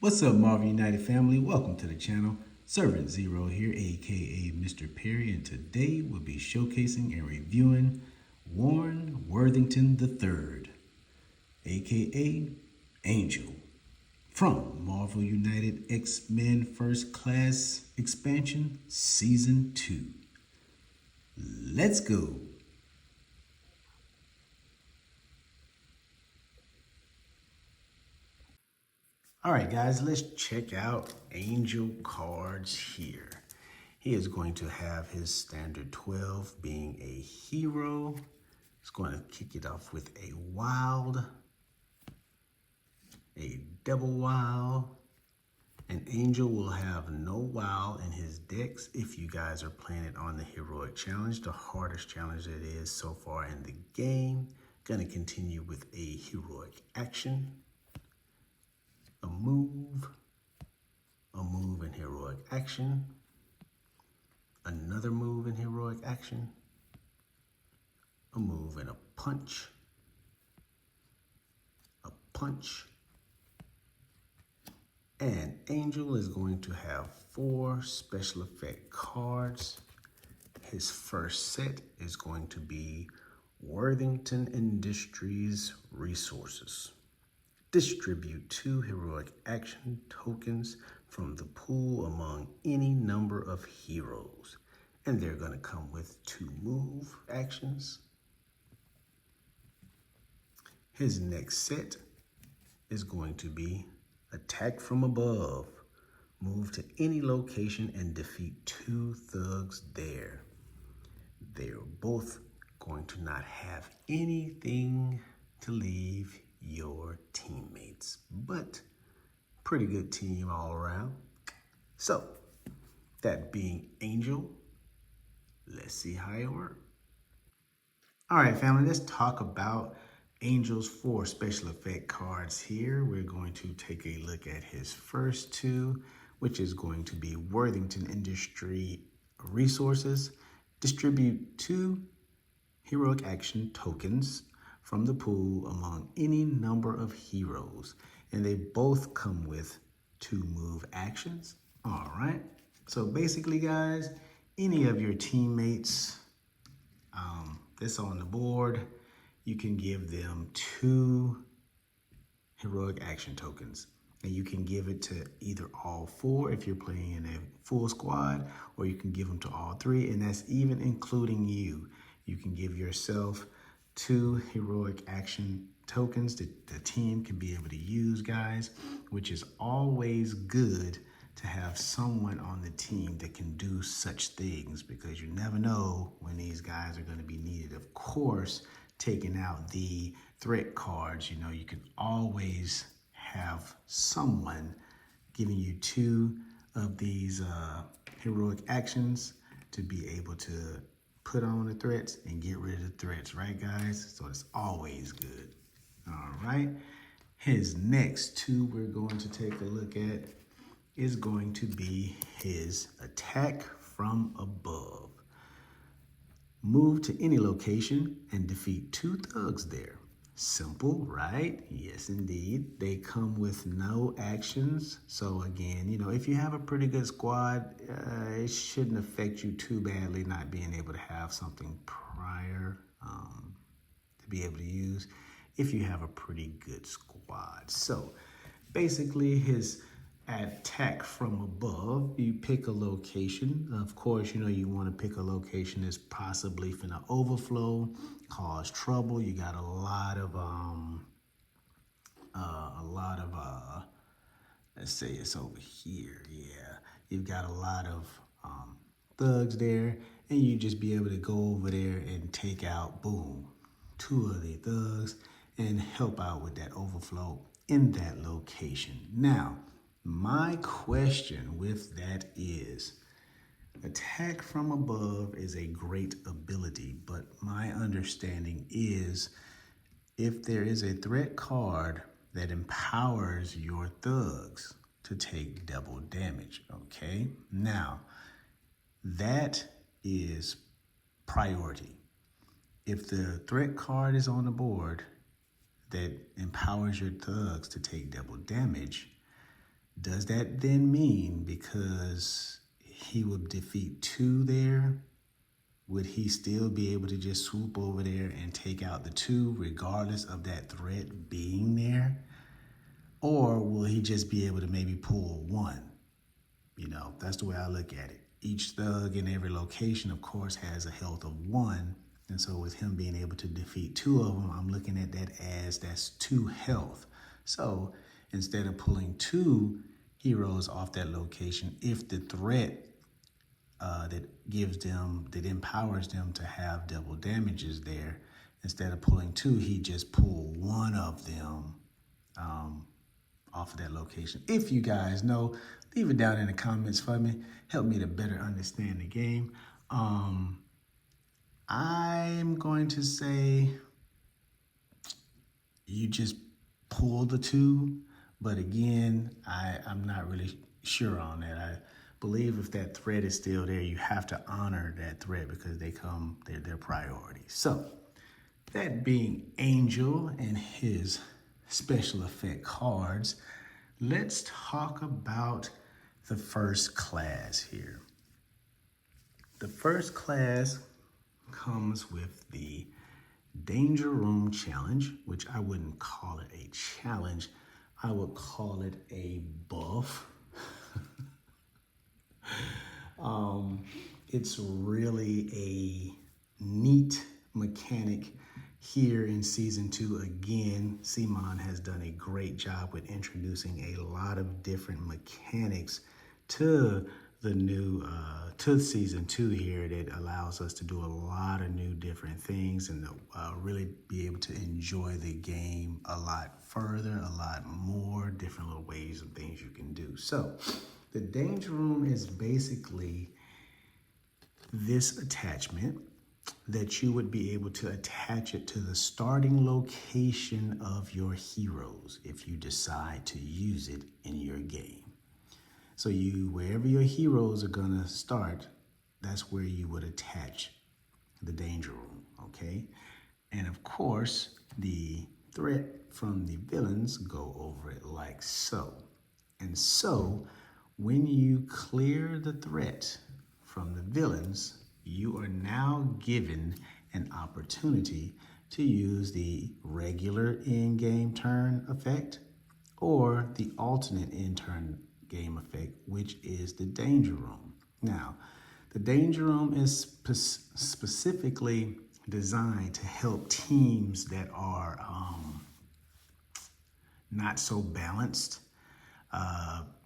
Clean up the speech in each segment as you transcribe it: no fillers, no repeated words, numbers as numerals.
What's up, Marvel United family? Welcome to the channel. Servant Zero here, aka Mr. Perry, and today we'll be showcasing and reviewing Warren Worthington III, aka Angel, from Marvel United X-Men First Class Expansion Season 2. Let's go! All right, guys, let's check out Angel cards here. He is going to have his standard 12 being a hero. He's going to kick it off with a wild, a double wild. An Angel will have no wild in his decks if you guys are playing it on the heroic challenge, the hardest challenge that is so far in the game. Gonna continue with a heroic action, a move in heroic action, another move in heroic action, a move and a punch, and Angel is going to have 4 special effect cards. His first set is going to be Worthington Industries Resources. Distribute 2 heroic action tokens from the pool among any number of heroes. And they're going to come with 2 move actions. His next set is going to be Attack from Above. Move to any location and defeat 2 thugs there. They're both going to not have anything to leave your teammates, but pretty good team all around. So, that being Angel, let's see how it works. All right, family, let's talk about Angel's 4 special effect cards here. We're going to take a look at his first 2, which is going to be Worthington Industry Resources. Distribute 2 heroic action tokens from the pool among any number of heroes. And they both come with 2 move actions. All right. So basically, guys, any of your teammates that's on the board, you can give them 2 heroic action tokens. And you can give it to either all 4 if you're playing in a full squad, or you can give them to all 3, and that's even including you. You can give yourself 2 heroic action tokens that the team can be able to use, guys, which is always good to have someone on the team that can do such things, because you never know when these guys are going to be needed. Of course, taking out the threat cards, you know, you can always have someone giving you 2 of these heroic actions to be able to put on the threats and get rid of the threats, right, guys? So it's always good. All right. His next 2 we're going to take a look at is going to be his Attack from Above. Move to any location and defeat 2 thugs there. Simple, right? Yes, indeed. They come with no actions. So again, you know, if you have a pretty good squad, it shouldn't affect you too badly not being able to have something prior to be able to use if you have a pretty good squad. So basically, his Attack from Above, you pick a location. Of course, you know, you want to pick a location that's possibly finna overflow, cause trouble. You got a lot of let's say it's over here. Yeah, you've got a lot of thugs there, and you just be able to go over there and take out, boom, 2 of the thugs and help out with that overflow in that location. Now, my question with that is, Attack from Above is a great ability, but my understanding is if there is a threat card that empowers your thugs to take double damage, okay? Now, that is priority. If the threat card is on the board that empowers your thugs to take double damage, Does that then mean because he would defeat 2 there, would he still be able to just swoop over there and take out the 2 regardless of that threat being there? Or will he just be able to maybe pull 1? You know, that's the way I look at it. Each thug in every location, of course, has a health of 1. And so with him being able to defeat 2 of them, I'm looking at that as that's 2 health. So instead of pulling 2 heroes off that location, if the threat that empowers them to have double damages there, instead of pulling 2, he just pull 1 of them off of that location. If you guys know, leave it down in the comments for me. Help me to better understand the game. I'm going to say you just pull the 2, but again, I'm not really sure on that. I believe if that threat is still there, you have to honor that threat because they're their priority. So that being Angel and his special effect cards, let's talk about the first class here. The first class comes with the Danger Room Challenge, which I wouldn't call it a challenge. I would call it a buff. It's really a neat mechanic here in season 2. Again, Simon has done a great job with introducing a lot of different mechanics to the new to season 2 here that allows us to do a lot of new different things and really be able to enjoy the game a lot further, a lot more different little ways of things you can do. So the Danger Room is basically this attachment that you would be able to attach it to the starting location of your heroes if you decide to use it in your game. So wherever your heroes are gonna start, that's where you would attach the Danger Room, okay? And of course, the threat from the villains go over it like so. And so, when you clear the threat from the villains, you are now given an opportunity to use the regular in-game turn effect or the alternate in-turn game effect, which is the Danger Room. Now, the Danger Room is specifically designed to help teams that are not so balanced,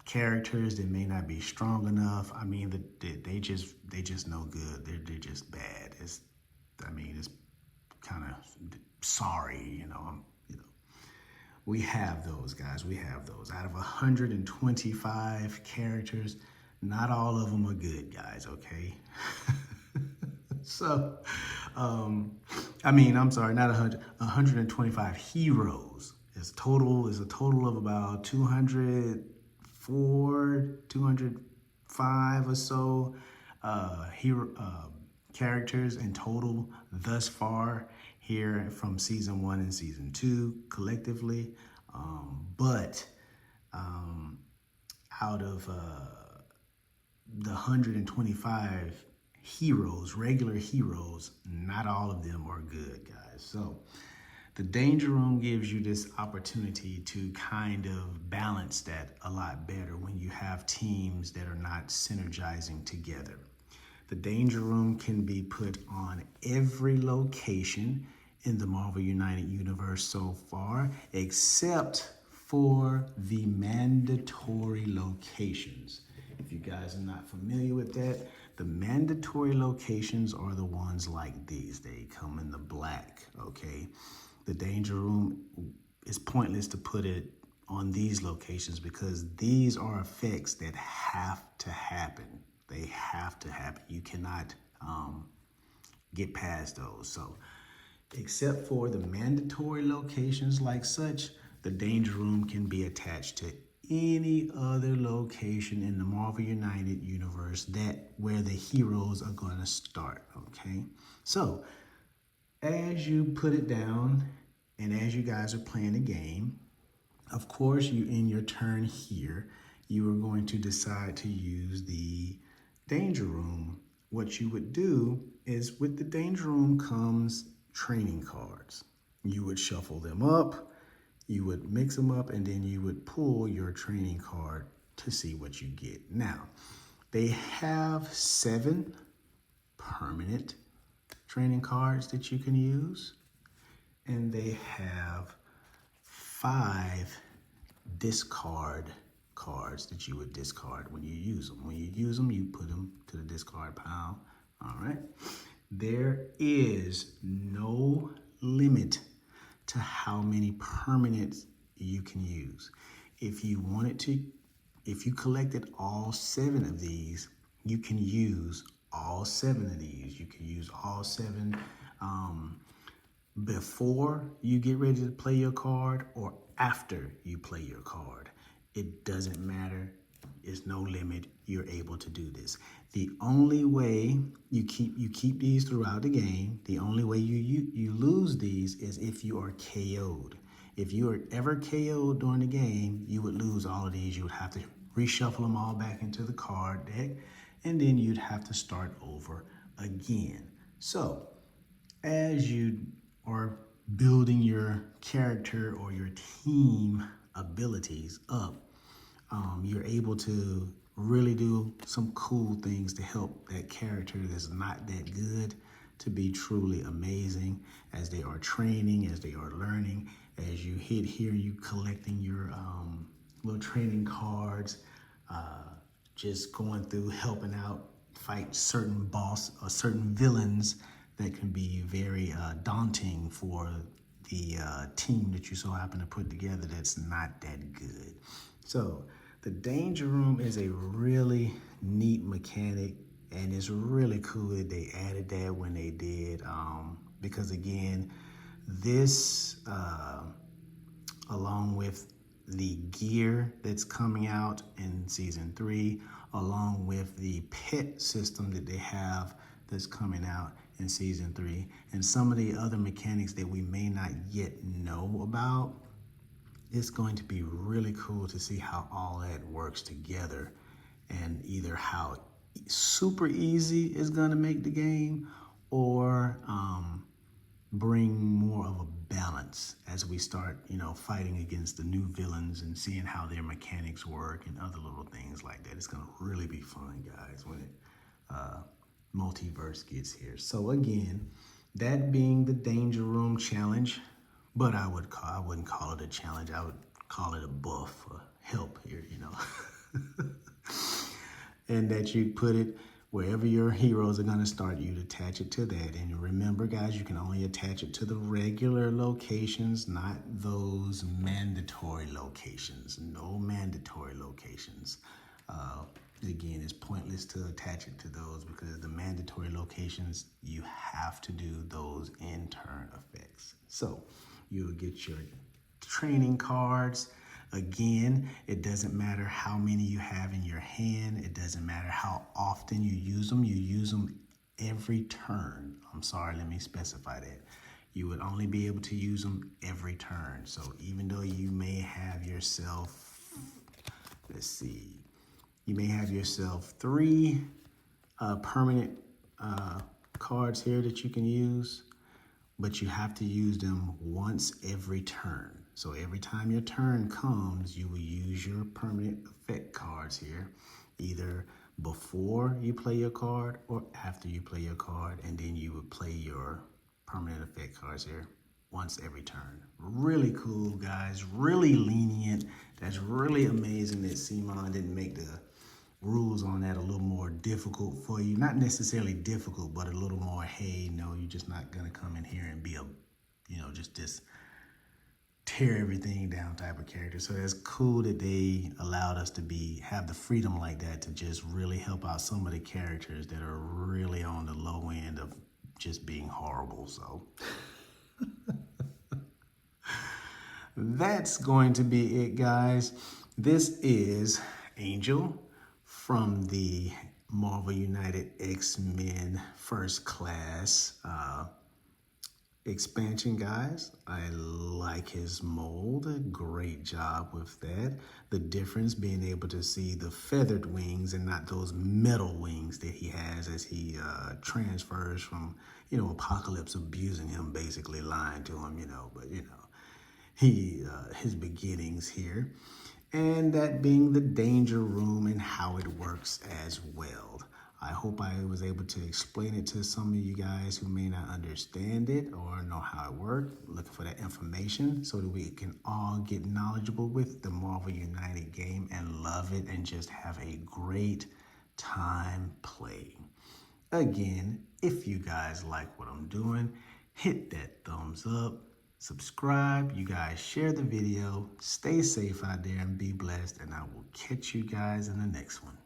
characters that may not be strong enough. I mean, they just no good. They're just bad. It's kind of sorry, you know. We have those guys. We have those. Out of 125 characters, not all of them are good guys. Okay. So, I'm sorry, not 100. 125 heroes. Is a total of about 204, 205 or so characters in total thus far here from season 1 and season 2 collectively. But out of the 125 heroes, regular heroes, not all of them are good guys. So the Danger Room gives you this opportunity to kind of balance that a lot better when you have teams that are not synergizing together. The Danger Room can be put on every location in the Marvel United universe so far, except for the mandatory locations. If you guys are not familiar with that, the mandatory locations are the ones like these. They come in the black, okay? The Danger Room is pointless to put it on these locations because these are effects that have to happen. They have to happen. You cannot get past those. So except for the mandatory locations like such, the Danger Room can be attached to any other location in the Marvel United universe where the heroes are going to start, okay? So as you put it down and as you guys are playing the game, of course, you in your turn here, you are going to decide to use the danger room. What you would do is with the danger room comes training cards. You would shuffle them up, you would mix them up, and then you would pull your training card to see what you get. Now, they have 7 permanent training cards that you can use, and they have 5 discard cards that you would discard when you use them. When you use them, you put them to the discard pile. All right. There is no limit to how many permanents you can use. If you wanted to, if you collected all 7 of these, you can use all 7 of these. You can use all 7 before you get ready to play your card or after you play your card. It doesn't matter. There's no limit. You're able to do this. The only way you keep these throughout the game. The only way you lose these is if you are KO'd. If you are ever KO'd during the game, you would lose all of these. You would have to reshuffle them all back into the card deck, and then you'd have to start over again. So, as you are building your character or your team abilities up, you're able to really do some cool things to help that character that's not that good to be truly amazing as they are training, as they are learning. As you hit here, you collecting your little training cards, just going through, helping out, fight certain boss or certain villains that can be very daunting for the team that you so happen to put together that's not that good. So the danger room is a really neat mechanic, and it's really cool that they added that when they did, because again, this along with the gear that's coming out in season 3, along with the pet system that they have that's coming out in season 3, and some of the other mechanics that we may not yet know about, it's going to be really cool to see how all that works together, and either how super easy is going to make the game, or bring more of a balance as we start, fighting against the new villains and seeing how their mechanics work and other little things like that. It's going to really be fun, guys, when it multiverse gets here. So again, that being the Danger Room challenge, but I wouldn't call it a challenge. I would call it a buff, or help here, and that you put it wherever your heroes are going to start, you'd attach it to that. And remember, guys, you can only attach it to the regular locations, not those mandatory locations. No mandatory locations. Again, it's pointless to attach it to those, because the mandatory locations, you have to do those in turn effects. So you'll get your training cards. Again, it doesn't matter how many you have in your hand. It doesn't matter how often you use them. You use them every turn. I'm sorry, let me specify that. You would only be able to use them every turn. So even though you may have yourself, you may have yourself 3 permanent cards here that you can use, but you have to use them once every turn. So every time your turn comes, you will use your permanent effect cards here, either before you play your card or after you play your card, and then you would play your permanent effect cards here once every turn. Really cool, guys, really lenient. That's really amazing that CMON didn't make the rules on that a little more difficult for you. Not necessarily difficult, but a little more, hey, no, you're just not gonna come in here and be just this tear everything down type of character. So it's cool that they allowed us to have the freedom like that to just really help out some of the characters that are really on the low end of just being horrible. So that's going to be it, guys. This is Angel from the Marvel United X-Men First Class expansion, guys. I like his mold. Great job with that. The difference being able to see the feathered wings and not those metal wings that he has as he transfers from, Apocalypse abusing him, basically lying to him, but his beginnings here. And that being the danger room and how it works as well. I hope I was able to explain it to some of you guys who may not understand it or know how it works. Looking for that information so that we can all get knowledgeable with the Marvel United game and love it and just have a great time playing. Again, if you guys like what I'm doing, hit that thumbs up, subscribe, you guys share the video, stay safe out there and be blessed, and I will catch you guys in the next one.